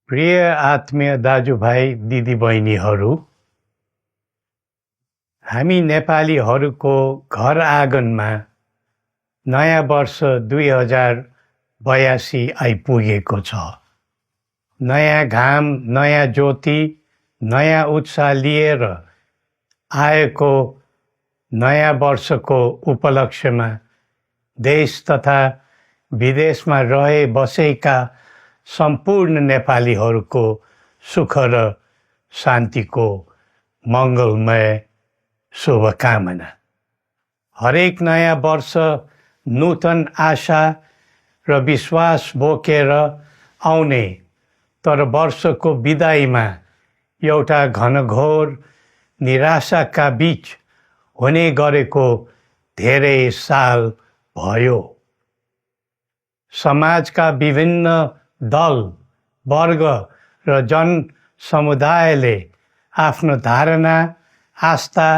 प्रिय आत्मीय दाजुभाइ दिदीबहिनीहरू, हामी नेपालीहरूको घर आँगनमा नयाँ वर्ष 2082 आइपुगेको छ। नयाँ घाम, नयाँ ज्योति, नयाँ उत्साह लिएर आएको नयाँ वर्षको उपलक्ष्यमा देश तथा विदेशमा रहे बसेका सम्पूर्ण नेपालीहरूको सुख र शान्तिको मङ्गलमय शुभकामना। हरेक नयाँ वर्ष नूतन आशा र विश्वास बोकेर आउने, तर वर्षको बिदाईमा एउटा घनघोर निराशाका बीच हुने गरेको धेरै साल भयो। समाजका विभिन्न दल, वर्ग र जन समुदायले आफ्नो धारणा, आस्था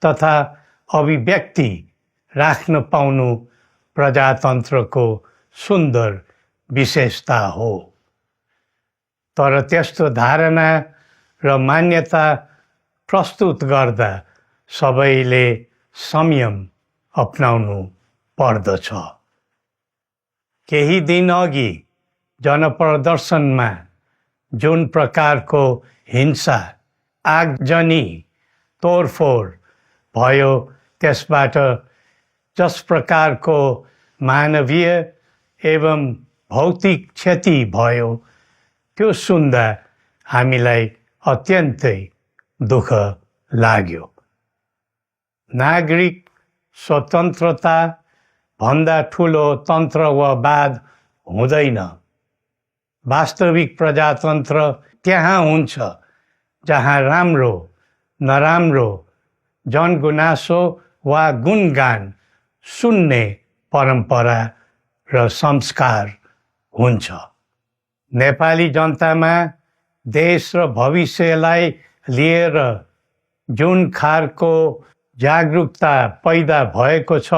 तथा अभिव्यक्ति राख्न पाउनु प्रजातन्त्रको सुन्दर विशेषता हो। तर त्यस्तो धारणा र मान्यता प्रस्तुत गर्दा सबैले संयम अपनाउनु पर्दछ। केही दिन अघि जनप्रदर्शनमा जुन प्रकारको हिंसा, आगजनी, तोडफोड भयो, त्यसबाट जस प्रकारको मानवीय एवं भौतिक क्षति भयो, त्यो सुन्दा हामीलाई अत्यन्तै दुःख लाग्यो। नागरिक स्वतन्त्रता भन्दा ठुलो तन्त्र वा वाद हुँदैन। वास्तविक प्रजातन्त्र त्यहाँ हुन्छ जहाँ राम्रो, नराम्रो, जनगुनासो वा गुणगान सुन्ने परम्परा र संस्कार हुन्छ। नेपाली जनतामा देश र भविष्यलाई लिएर जुन खालको जागरुकता पैदा भएको छ,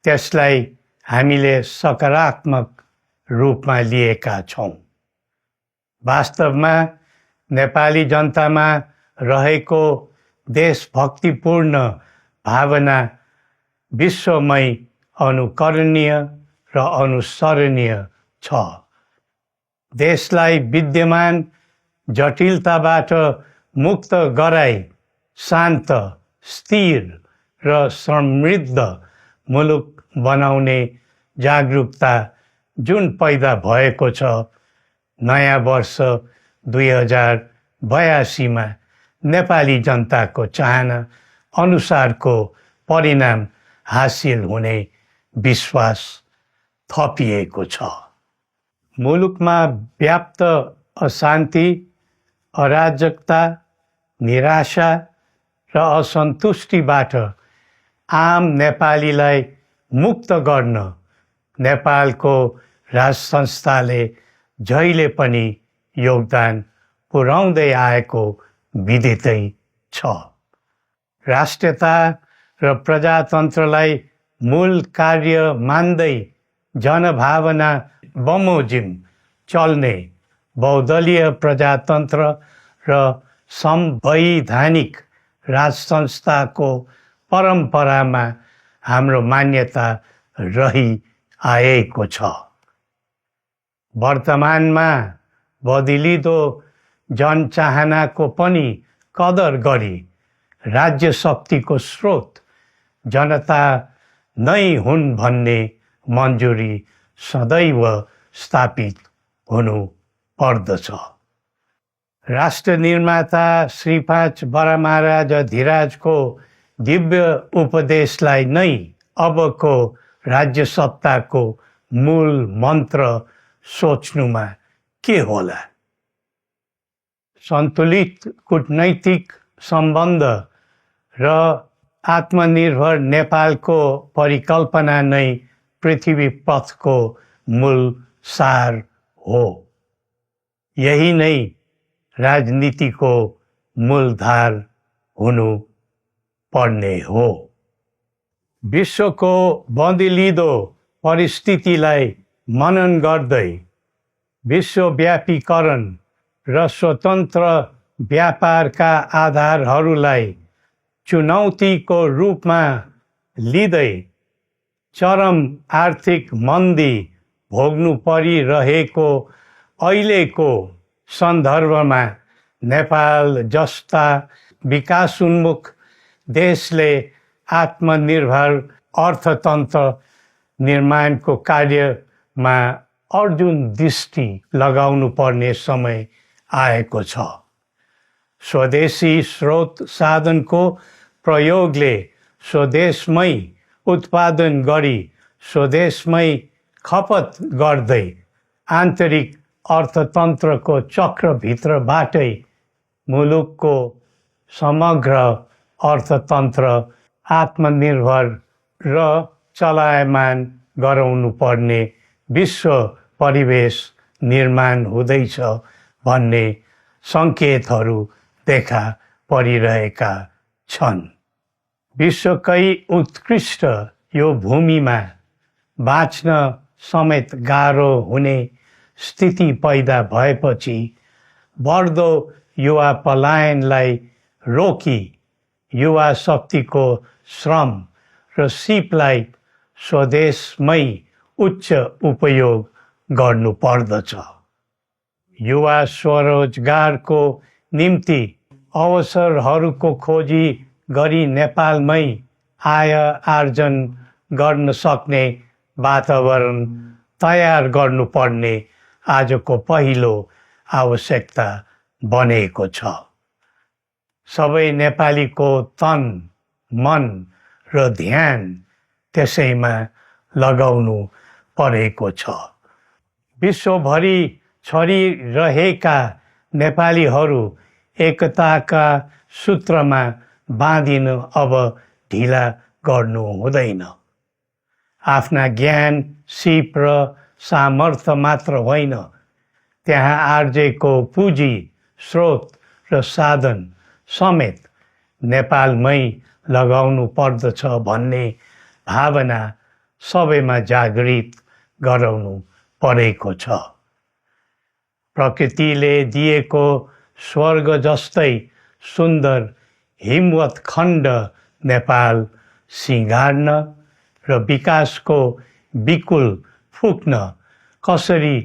त्यसलाई हामीले सकारात्मक रूपमा लिएका छौँ। वास्तवमा नेपाली जनतामा रहेको देशभक्तिपूर्ण भावना विश्वमै अनुकरणीय र अनुसरणीय छ। देशलाई विद्यमान जटिलताबाट मुक्त गराई शान्त, स्थिर र समृद्ध मुलुक बनाउने जागरुकता जुन पैदा भएको छ, नयाँ वर्ष 2082 मा नेपाली जनताको चाहना अनुसारको परिणाम हासिल हुने विश्वास थपिएको छ। मुलुकमा व्याप्त अशान्ति, अराजकता, निराशा र असन्तुष्टिबाट आम नेपालीलाई मुक्त गर्न नेपालको राज संस्थाले जहिले पनि योगदान पुर्याउँदै आएको विदितै छ। राष्ट्रियता र प्रजातन्त्रलाई मूल कार्य मान्दै जनभावना बमोजिम चल्ने बहुदलीय प्रजातन्त्र र संवैधानिक राज संस्थाको परम्परामा हाम्रो मान्यता रही आएको छ। वर्तमानमा बदलिँदो जनचाहनाको पनि कदर गरी राज्य शक्तिको स्रोत जनता नै हुन् भन्ने मन्जुरी सदैव स्थापित हुनु पर्दछ। राष्ट्र निर्माता श्री 5 बरामहाराज धीराजको दिव्य उपदेशलाई नै अबको राज्य सत्ताको मूल मन्त्र सोच्नुमा के होला? सन्तुलित कूटनैतिक सम्बन्ध र आत्मनिर्भर नेपालको परिकल्पना नै पृथ्वी पथको मूल सार हो। यही नै राजनीतिको मूलधार हुनु पर्ने हो। विश्वको बदलिँदो परिस्थितिलाई मनन गर्दै विश्वव्यापीकरण र स्वतन्त्र व्यापारका आधारहरूलाई चुनौतीको रूपमा लिँदै चरम आर्थिक मन्दी भोग्नु परिरहेको अहिलेको सन्दर्भमा नेपाल जस्ता विकासोन्मुख देशले आत्मनिर्भर अर्थतन्त्र निर्माणको कार्यमा अर्जुन दृष्टि लगाउनु पर्ने समय आएको छ। स्वदेशी स्रोत साधनको प्रयोगले स्वदेशमै उत्पादन गरी स्वदेशमै खपत गर्दै आन्तरिक अर्थतन्त्रको चक्रभित्रबाटै मुलुकको समग्र अर्थतन्त्र आत्मनिर्भर र चलायमान गराउनु पर्ने विश्व परिवेश निर्माण हुँदैछ भन्ने सङ्केतहरू देखा परिरहेका छन्। विश्वकै उत्कृष्ट यो भूमिमा बाँच्न समेत गाह्रो हुने स्थिति पैदा भएपछि बढ्दो युवा पलायनलाई रोकी युवा शक्तिको श्रम र सिपलाई स्वदेशमै उच्च उपयोग गर्नु पर्दछ। युवा स्वरोजगारको निम्ति अवसरहरूको खोजी गरी नेपालमै आय आर्जन गर्न सक्ने वातावरण तयार गर्नुपर्ने आजको पहिलो आवश्यकता बनेको छ। सबै नेपालीको तन, मन र ध्यान त्यसैमा लगाउनु परेको छ। विश्वभरि छरिरहेका नेपालीहरू एकताका सूत्रमा बाँधिन अब ढिला गर्नु हुँदैन। आफ्ना ज्ञान, सिप र सामर्थ्य मात्र होइन, त्यहाँ आर्जेको पुँजी, स्रोत र साधन समेत नेपालमै लगाउनु पर्दछ भन्ने भावना सबैमा जागृत गराउनु परेको छ। प्रकृतिले दिएको स्वर्ग जस्तै सुन्दर हिमवत् खण्ड नेपाल सिँगार्न र विकासको बिकुल फुक्न कसरी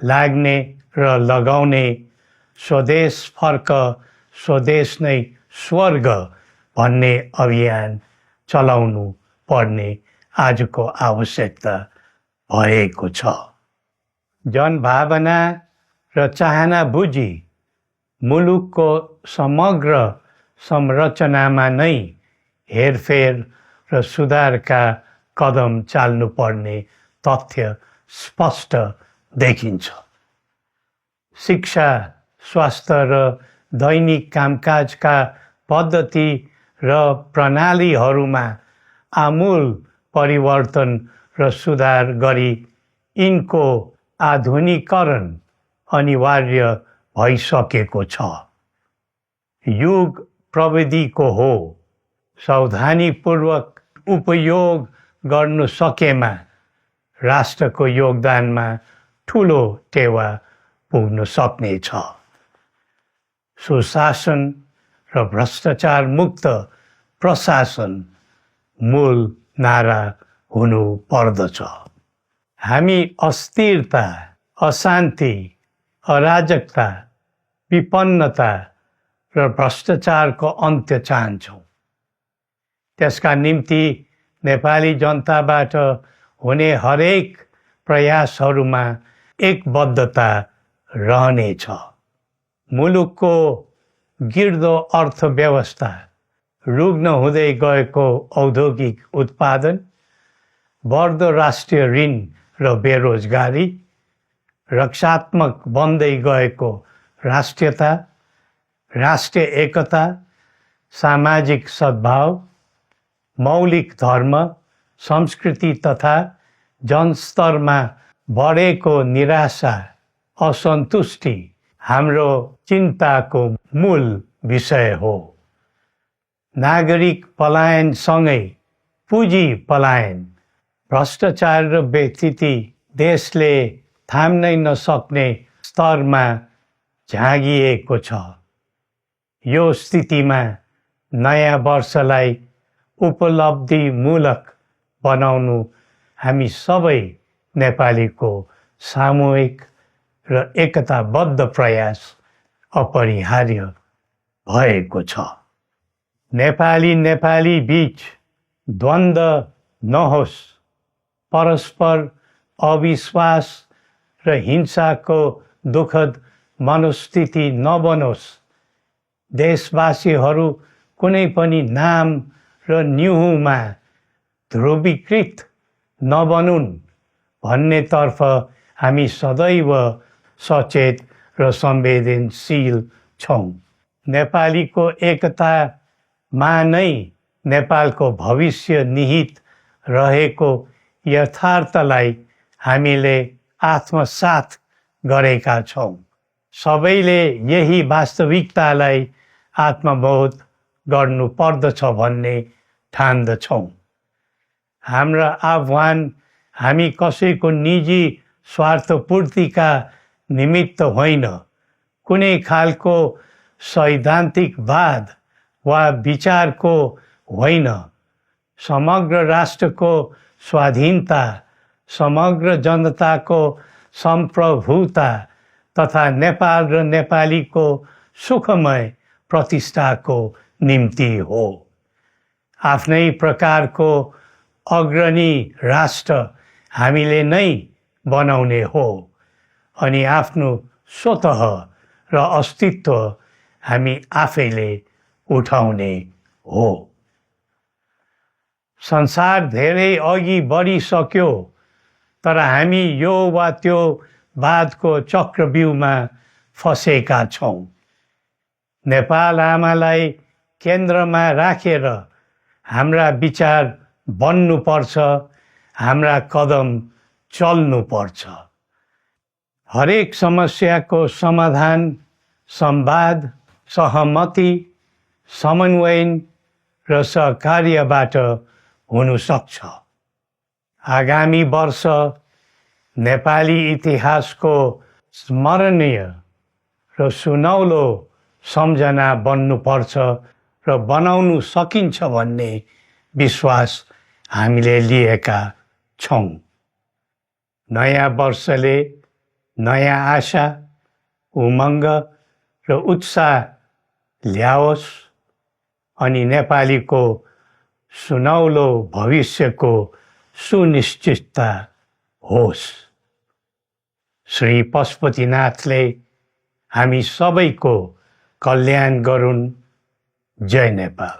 लाग्ने र लगाउने स्वदेश फर्क स्वदेश नै स्वर्ग भन्ने अभियान चलाउनु पर्ने आजको आवश्यकता भएको छ। जनभावना र चाहना बुझी मुलुकको समग्र संरचनामा नै हेरफेर र सुधारका कदम चाल्नुपर्ने तथ्य स्पष्ट देखिन्छ। शिक्षा, स्वास्थ्य र दैनिक कामकाजका पद्धति र प्रणालीहरूमा आमूल परिवर्तन र सुधार गरी यिनको आधुनिकीकरण अनिवार्य भइसकेको छ। युग प्रविधिको हो, सावधानीपूर्वक उपयोग गर्नु सकेमा राष्ट्रको योगदानमा ठुलो टेवा पुग्न सक्नेछ। सुशासन र भ्रष्टाचार मुक्त प्रशासन मूल नारा हुनु पर्दछ। हामी अस्थिरता, अशान्ति, अराजकता, विपन्नता र भ्रष्टाचारको अन्त्य चाहन्छौँ। त्यसका निम्ति नेपाली जनताबाट हुने हरेक प्रयासहरूमा एकबद्धता रहनेछ। मुलुकको गिर्दो अर्थव्यवस्था, रुग्न हुँदै गएको औद्योगिक उत्पादन, बढ्दो राष्ट्रिय ऋण र बेरोजगारी, रक्षात्मक बन्दै गएको राष्ट्रियता, राष्ट्रिय एकता, सामाजिक सद्भाव, मौलिक धर्म, संस्कृति तथा जनस्तरमा बढेको निराशा, असन्तुष्टि हाम्रो चिन्ताको मूल विषय हो। नागरिक पलायनसँगै पुँजी पलायन, भ्रष्टाचार र व्यथिति देशले थाम्नै नसक्ने स्तरमा झाँगिएको छ। यो स्थितिमा नयाँ वर्षलाई उपलब्धिमूलक बनाउनु हामी सबै नेपालीको सामूहिक र एकताबद्ध प्रयास अपरिहार्य भएको छ। नेपाली बीच द्वन्द्व नहोस्, परस्पर अविश्वास र हिंसाको दुःखद मनोस्थिति नबनोस्, देशवासीहरू कुनै पनि नाम र न्युहुमा ध्रुवीकृत नबनुन् भन्नेतर्फ हामी सदैव सचेत र संवेदनशील छौँ। नेपालीको एकतामा नै नेपालको भविष्य निहित रहेको यथार्थलाई हामीले आत्मसात गरेका छौँ। सबैले यही वास्तविकतालाई आत्मबोध गर्नुपर्दछ भन्ने ठान्दछौँ। हाम्रा आह्वान हामी कसैको निजी स्वार्थपूर्तिका निमित्त होइन, कुनै खालको सैद्धान्तिकवाद वा विचारको होइन, समग्र राष्ट्रको स्वाधीनता, समग्र जनताको सम्प्रभुता तथा नेपाल र नेपालीको सुखमय प्रतिष्ठाको निम्ति हो। आफ्नै प्रकारको अग्रणी राष्ट्र हामीले नै बनाउने हो अनि आफ्नो स्वतः र अस्तित्व हामी आफैले उठाउने हो। संसार धेरै अघि बढिसक्यो, तर हामी यो वा त्यो वादको चक्रव्यूहमा फँसेका छौँ। नेपाल आमालाई केन्द्रमा राखेर हाम्रा विचार बन्नुपर्छ, हाम्रा कदम चल्नुपर्छ। हरेक समस्याको समाधान संवाद, सहमति, समन्वयन र सहकार्यबाट हुन सक्छ। आगामी वर्ष नेपाली इतिहासको स्मरणीय र सुनौलो सम्झना बन्नुपर्छ र बनाउनु सकिन्छ भन्ने विश्वास हामीले लिएका छौँ। नयाँ वर्षले नयाँ आशा, उमङ्ग र उत्साह ल्याओस् अनि नेपालीको सुनौलो भविष्यको सुनिश्चितता होस्। श्री पशुपतिनाथले हामी सबैको कल्याण गरून्। जय नेपाल।